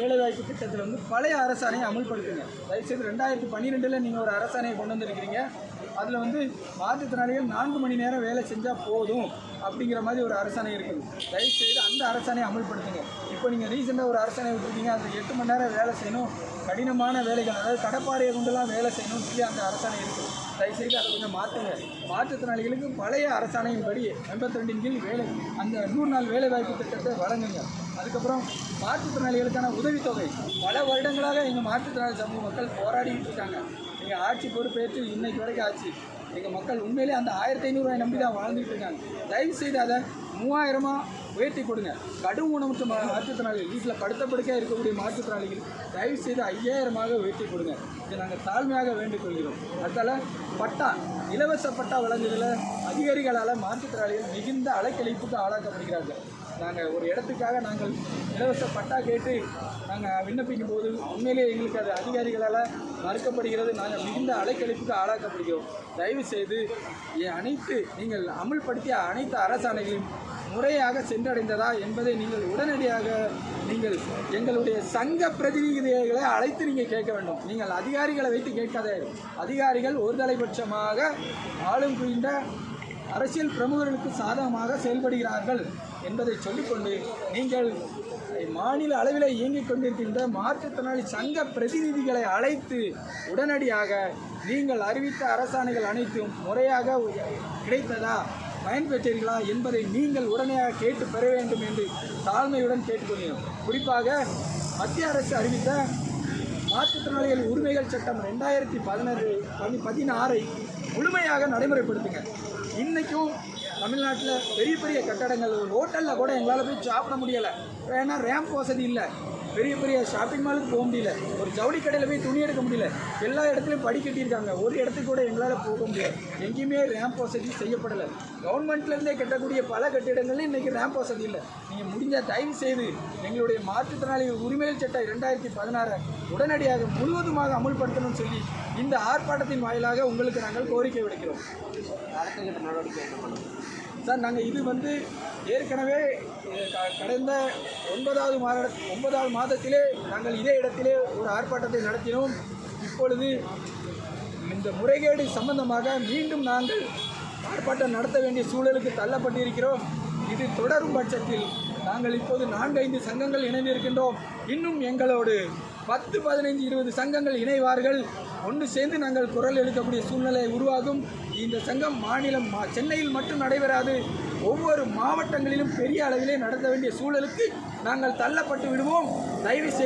வேலைவாய்ப்பு திட்டத்தில் வந்து பழைய அரசாணையை அமல்படுத்துங்க. தயவுசெய்து 2012 நீங்கள் ஒரு அரசாணையை கொண்டு வந்திருக்கிறீங்க. அதில் வந்து மாற்றுத்திறனாளிகள் 4 மணி நேரம் வேலை செஞ்சால் போதும் அப்படிங்கிற மாதிரி ஒரு அரசாணை இருக்குது. தயவுசெய்து அந்த அரசாணையை அமல்படுத்துங்க. இப்போ நீங்கள் ரீசெண்டாக ஒரு அரசாணை விட்டுருக்கீங்க, அதில் 8 மணி நேரம் வேலை செய்யணும், கடினமான வேலைகள், அதாவது கடப்பாறையை கொண்டுலாம் வேலை செய்யணும்னு சொல்லி அந்த அரசாணை இருக்குது. தயவுசெய்து அதை கொஞ்சம் மாற்றுங்க. மாற்றுத்திறனாளிகளுக்கு பழைய அரசாணையின்படி 82 கீழ் வேலை அந்த 100 நாள் வேலைவாய்ப்பு திட்டத்தை வழங்குங்க. அதுக்கப்புறம் மாற்றுத்திறனாளிகளுக்கான உதவித்தொகை பல வருடங்களாக எங்கள் மாற்றுத்திறனாளி சமூக மக்கள் போராடிக்கிட்டு இருக்காங்க. எங்கள் ஆட்சி பொறுப்பேற்று இன்னைக்கு வரைக்கும் ஆச்சு. எங்கள் மக்கள் உண்மையிலே அந்த 1500 ரூபாய் நம்பி தான் வாழ்ந்துட்டு இருக்காங்க. தயவுசெய்து அதை 3000 உயர்த்தி கொடுங்க. கடும் ஊனமுற்ற மாற்றுத்திறனாளிகள், வீட்டில் படுத்தப்படுக்கையாக இருக்கக்கூடிய மாற்றுத்திறனாளிகள் தயவுசெய்து 5000 உயர்த்தி கொடுங்க. இதை நாங்கள் தாழ்மையாக வேண்டிக் கொள்கிறோம். அதனால் பட்டா, இலவச பட்டா வழங்குவதில் அதிகாரிகளால் மாற்றுத்திறனாளிகள் மிகுந்த அலைக்கழிப்புக்கு ஆளாக்கப்படுகிறார்கள். நாங்கள் ஒரு இடத்துக்காக நாங்கள் இலவச பட்டா கேட்டு நாங்கள் விண்ணப்பிக்கும் போது உண்மையிலே எங்களுக்கு அது அதிகாரிகளால் மறுக்கப்படுகிறது. நாங்கள் மிகுந்த அலைக்கழிப்புக்கு ஆளாக்கப்படுகிறோம். தயவுசெய்து நீங்கள் அமுல்படுத்திய அனைத்து அரசாணைகளையும் முறையாக சென்றடைந்ததா என்பதை நீங்கள் உடனடியாக எங்களுடைய சங்க பிரதிநிதிகளை அழைத்து நீங்கள் கேட்க வேண்டும். நீங்கள் அதிகாரிகளை வைத்து கேட்காதே. அதிகாரிகள் ஒருதலைபட்சமாக ஆளும் புரிந்த அரசியல் பிரமுகர்களுக்கு சாதகமாக செயல்படுகிறார்கள் என்பதை சொல்லிக்கொண்டு, நீங்கள் மாநில அளவில் இயங்கிக் கொண்டிருக்கின்ற மாற்றுத்திறனாளி சங்க பிரதிநிதிகளை அழைத்து உடனடியாக நீங்கள் அறிவித்த அரசாணைகள் அனைத்தும் முறையாக கிடைத்ததா, பயன்பெற்றீர்களா என்பதை நீங்கள் உடனடியாக கேட்டு பெற வேண்டும் என்று தாழ்மையுடன் கேட்டுக்கொள்கிறோம். குறிப்பாக மத்திய அரசு அறிவித்த மாற்றுத்திறனாளிகள் உரிமைகள் சட்டம் 2016 முழுமையாக நடைமுறைப்படுத்துங்க. இன்றைக்கும் தமிழ்நாட்டில் பெரிய பெரிய கட்டடங்கள், ஒரு ஹோட்டலில் கூட எங்களால் போய் சாப்பிட முடியலை. ஏன்னா ரேம்ப் வசதி இல்லை. பெரிய பெரிய ஷாப்பிங் மாலுக்கு போக முடியல. ஒரு ஜவுளி கடையில் போய் துணி எடுக்க முடியல. எல்லா இடத்துலையும் படி கட்டியிருக்காங்க. ஒரு இடத்துக்கு கூட எங்களால் போக முடியாது. எங்கேயுமே ரேம்ப் வசதி செய்யப்படலை. கவர்மெண்ட்லேருந்தே கட்டக்கூடிய பல கட்டிடங்கள்லையும் இன்றைக்கி ரேம்ப் வசதி இல்லை. நீங்கள் முடிஞ்ச தயவு செய்து எங்களுடைய மாற்றுத்திறனாளிகள் உரிமைகள் சட்டம் 2016 உடனடியாக முழுவதுமாக அமுல்படுத்தணும்னு சொல்லி இந்த ஆர்ப்பாட்டத்தின் வாயிலாக உங்களுக்கு நாங்கள் கோரிக்கை விடுக்கிறோம். அடுத்த கட்ட நடவடிக்கை சார், நாங்கள் இது வந்து ஏற்கனவே கடந்த 9வது மாதத்திலே நாங்கள் இதே இடத்திலே ஒரு ஆர்ப்பாட்டத்தை நடத்தினோம். இப்பொழுது இந்த முறைகேடு சம்பந்தமாக மீண்டும் நாங்கள் ஆர்ப்பாட்டம் நடத்த வேண்டிய சூழலுக்கு தள்ளப்பட்டிருக்கிறோம். இது தொடரும் பட்சத்தில் நாங்கள் இப்போது 4-5 சங்கங்கள் இணைந்திருக்கின்றோம். இன்னும் எங்களோடு 10, 15, 20 சங்கங்கள் இணைவார்கள். ஒன்று சேர்ந்து நாங்கள் குரல் எழுக்கக்கூடிய சூழ்நிலை உருவாகும். இந்த சங்கம் சென்னையில் மட்டும் நடைபெறாது, ஒவ்வொரு மாவட்டங்களிலும் பெரிய அளவிலே நடத்த வேண்டிய சூழலுக்கு நாங்கள் தள்ளப்பட்டு விடுவோம். தயவு செய்து